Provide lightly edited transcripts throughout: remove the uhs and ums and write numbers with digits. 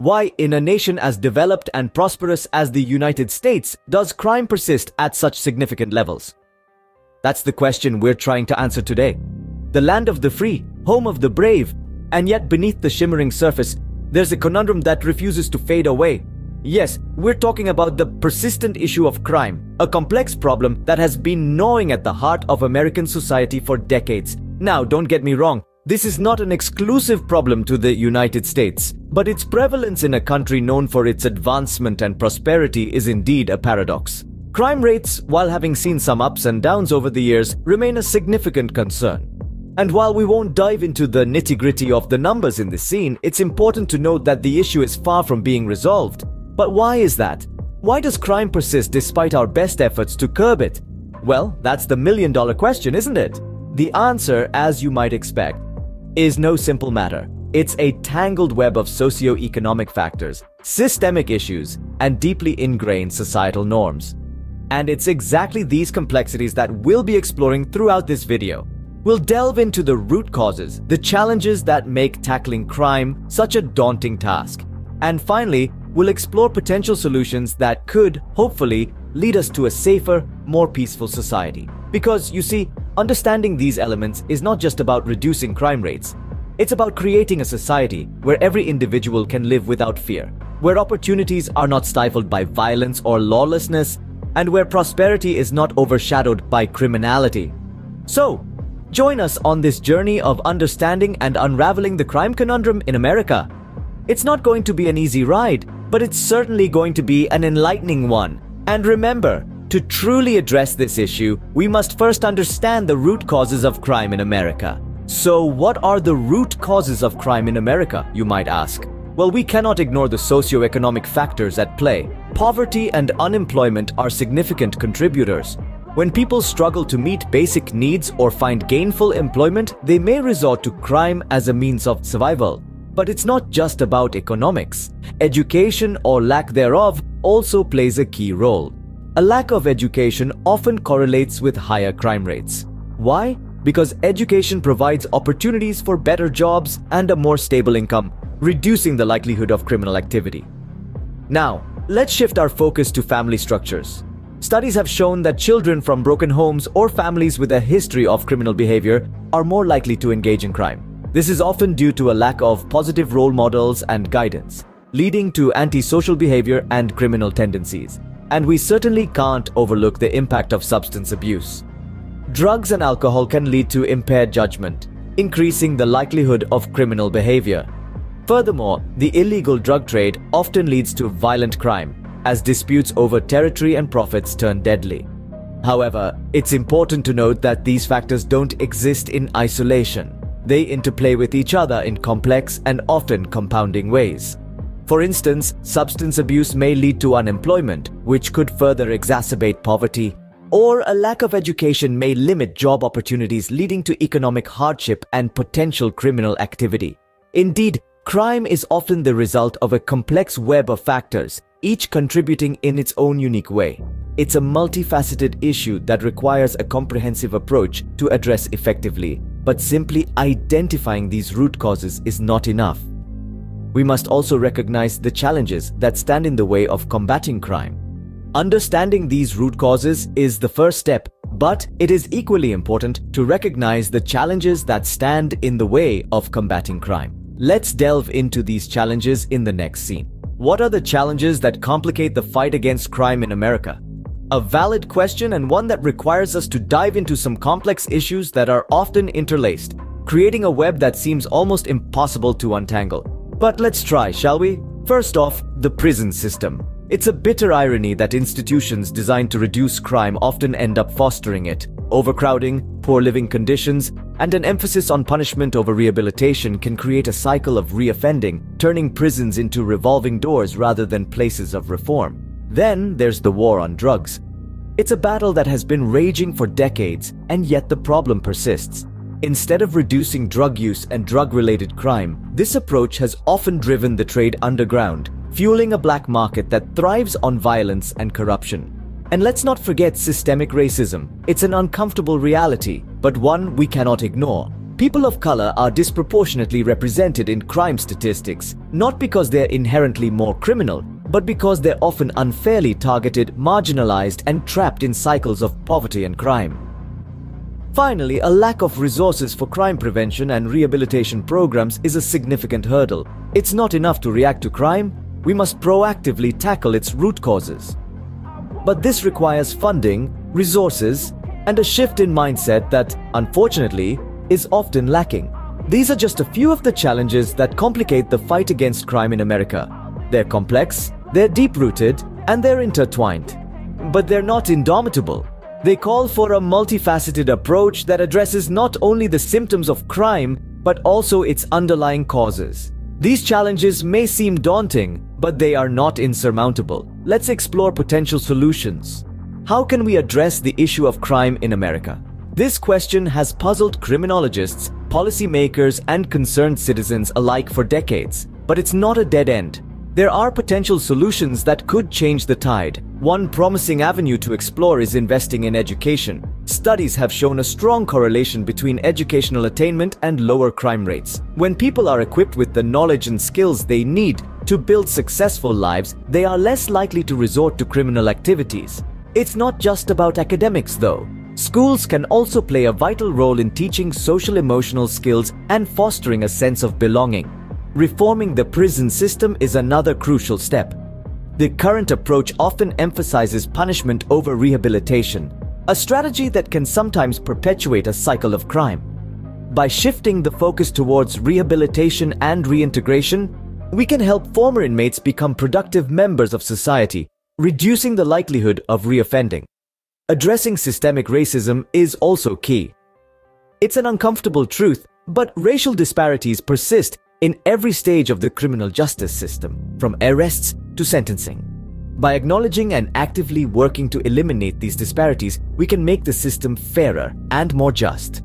Why, in a nation as developed and prosperous as the United States, does crime persist at such significant levels? That's the question we're trying to answer today. The land of the free, home of the brave, and yet beneath the shimmering surface, there's a conundrum that refuses to fade away. Yes, we're talking about the persistent issue of crime, a complex problem that has been gnawing at the heart of American society for decades. Now, don't get me wrong, this is not an exclusive problem to the United States, but its prevalence in a country known for its advancement and prosperity is indeed a paradox. Crime rates, while having seen some ups and downs over the years, remain a significant concern. And while we won't dive into the nitty-gritty of the numbers in this scene, it's important to note that the issue is far from being resolved. But why is that? Why does crime persist despite our best efforts to curb it? Well, that's the million-dollar question, isn't it? The answer, as you might expect, is no simple matter. It's a tangled web of socio-economic factors, systemic issues, and deeply ingrained societal norms. And it's exactly these complexities that we'll be exploring throughout this video. We'll delve into the root causes, the challenges that make tackling crime such a daunting task. And finally, we'll explore potential solutions that could, hopefully, lead us to a safer, more peaceful society. Because, you see, understanding these elements is not just about reducing crime rates. It's about creating a society where every individual can live without fear, where opportunities are not stifled by violence or lawlessness, and where prosperity is not overshadowed by criminality. So, join us on this journey of understanding and unraveling the crime conundrum in America. It's not going to be an easy ride, but it's certainly going to be an enlightening one. And remember, to truly address this issue, we must first understand the root causes of crime in America. So, what are the root causes of crime in America, you might ask? Well, we cannot ignore the socio-economic factors at play. Poverty and unemployment are significant contributors. When people struggle to meet basic needs or find gainful employment, they may resort to crime as a means of survival. But it's not just about economics. Education, or lack thereof, also plays a key role. A lack of education often correlates with higher crime rates. Why? Because education provides opportunities for better jobs and a more stable income, reducing the likelihood of criminal activity. Now, let's shift our focus to family structures. Studies have shown that children from broken homes or families with a history of criminal behavior are more likely to engage in crime. This is often due to a lack of positive role models and guidance, leading to antisocial behavior and criminal tendencies. And we certainly can't overlook the impact of substance abuse. Drugs and alcohol can lead to impaired judgment, increasing the likelihood of criminal behavior. Furthermore, the illegal drug trade often leads to violent crime, as disputes over territory and profits turn deadly. However, it's important to note that these factors don't exist in isolation. They interplay with each other in complex and often compounding ways. For instance, substance abuse may lead to unemployment, which could further exacerbate poverty, or a lack of education may limit job opportunities, leading to economic hardship and potential criminal activity. Indeed, crime is often the result of a complex web of factors, each contributing in its own unique way. It's a multifaceted issue that requires a comprehensive approach to address effectively, but simply identifying these root causes is not enough. We must also recognize the challenges that stand in the way of combating crime. Understanding these root causes is the first step, but it is equally important to recognize the challenges that stand in the way of combating crime. Let's delve into these challenges in the next scene. What are the challenges that complicate the fight against crime in America? A valid question, and one that requires us to dive into some complex issues that are often interlaced, creating a web that seems almost impossible to untangle. But let's try, shall we? First off, the prison system. It's a bitter irony that institutions designed to reduce crime often end up fostering it. Overcrowding, poor living conditions, and an emphasis on punishment over rehabilitation can create a cycle of reoffending, turning prisons into revolving doors rather than places of reform. Then there's the war on drugs. It's a battle that has been raging for decades, and yet the problem persists. Instead of reducing drug use and drug-related crime, this approach has often driven the trade underground, fueling a black market that thrives on violence and corruption. And let's not forget systemic racism. It's an uncomfortable reality, but one we cannot ignore. People of color are disproportionately represented in crime statistics, not because they're inherently more criminal, but because they're often unfairly targeted, marginalized, and trapped in cycles of poverty and crime. Finally, a lack of resources for crime prevention and rehabilitation programs is a significant hurdle. It's not enough to react to crime, we must proactively tackle its root causes. But this requires funding, resources, and a shift in mindset that, unfortunately, is often lacking. These are just a few of the challenges that complicate the fight against crime in America. They're complex, they're deep-rooted, and they're intertwined. But they're not indomitable. They call for a multifaceted approach that addresses not only the symptoms of crime, but also its underlying causes. These challenges may seem daunting, but they are not insurmountable. Let's explore potential solutions. How can we address the issue of crime in America? This question has puzzled criminologists, policymakers, and concerned citizens alike for decades, but it's not a dead end. There are potential solutions that could change the tide. One promising avenue to explore is investing in education. Studies have shown a strong correlation between educational attainment and lower crime rates. When people are equipped with the knowledge and skills they need to build successful lives, they are less likely to resort to criminal activities. It's not just about academics, though. Schools can also play a vital role in teaching social-emotional skills and fostering a sense of belonging. Reforming the prison system is another crucial step. The current approach often emphasizes punishment over rehabilitation, a strategy that can sometimes perpetuate a cycle of crime. By shifting the focus towards rehabilitation and reintegration, we can help former inmates become productive members of society, reducing the likelihood of reoffending. Addressing systemic racism is also key. It's an uncomfortable truth, but racial disparities persist in every stage of the criminal justice system, from arrests to sentencing. By acknowledging and actively working to eliminate these disparities, we can make the system fairer and more just.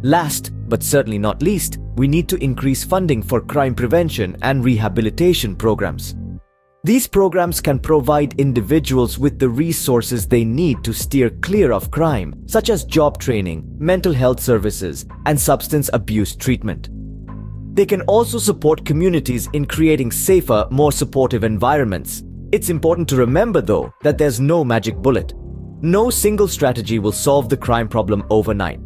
Last, but certainly not least, we need to increase funding for crime prevention and rehabilitation programs. These programs can provide individuals with the resources they need to steer clear of crime, such as job training, mental health services, and substance abuse treatment. They can also support communities in creating safer, more supportive environments. It's important to remember, though, that there's no magic bullet. No single strategy will solve the crime problem overnight.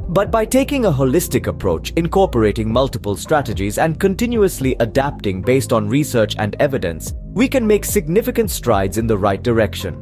But by taking a holistic approach, incorporating multiple strategies, and continuously adapting based on research and evidence, we can make significant strides in the right direction.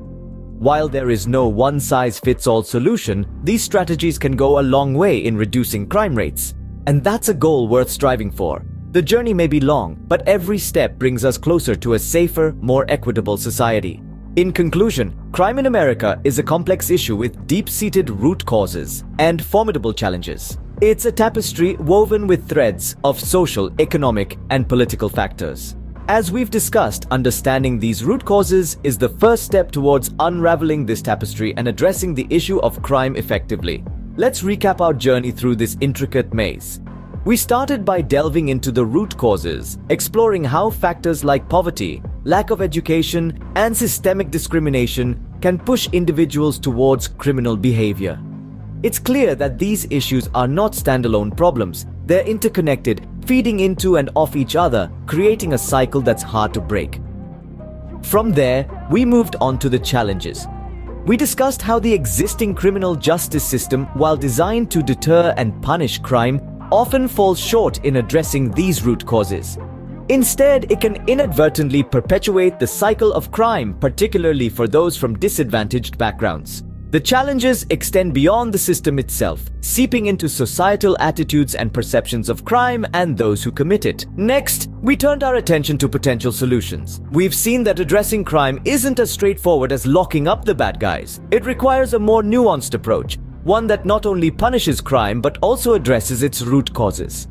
While there is no one-size-fits-all solution, these strategies can go a long way in reducing crime rates. And that's a goal worth striving for. The journey may be long, but every step brings us closer to a safer, more equitable society. In conclusion, crime in America is a complex issue with deep-seated root causes and formidable challenges. It's a tapestry woven with threads of social, economic, and political factors. As we've discussed, understanding these root causes is the first step towards unraveling this tapestry and addressing the issue of crime effectively. Let's recap our journey through this intricate maze. We started by delving into the root causes, exploring how factors like poverty, lack of education, and systemic discrimination can push individuals towards criminal behavior. It's clear that these issues are not standalone problems. They're interconnected, feeding into and off each other, creating a cycle that's hard to break. From there, we moved on to the challenges. We discussed how the existing criminal justice system, while designed to deter and punish crime, often falls short in addressing these root causes. Instead, it can inadvertently perpetuate the cycle of crime, particularly for those from disadvantaged backgrounds. The challenges extend beyond the system itself, seeping into societal attitudes and perceptions of crime and those who commit it. Next, we turned our attention to potential solutions. We've seen that addressing crime isn't as straightforward as locking up the bad guys. It requires a more nuanced approach, one that not only punishes crime but also addresses its root causes.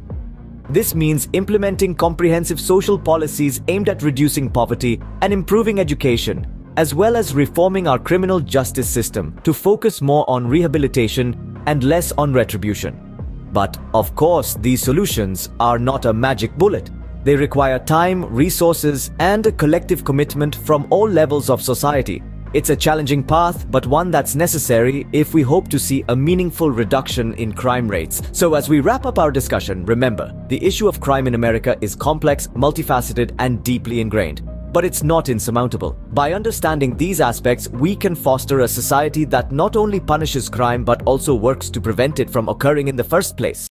This means implementing comprehensive social policies aimed at reducing poverty and improving education, as well as reforming our criminal justice system to focus more on rehabilitation and less on retribution. But, of course, these solutions are not a magic bullet. They require time, resources, and a collective commitment from all levels of society. It's a challenging path, but one that's necessary if we hope to see a meaningful reduction in crime rates. So as we wrap up our discussion, remember, the issue of crime in America is complex, multifaceted, and deeply ingrained. But it's not insurmountable. By understanding these aspects, we can foster a society that not only punishes crime but also works to prevent it from occurring in the first place.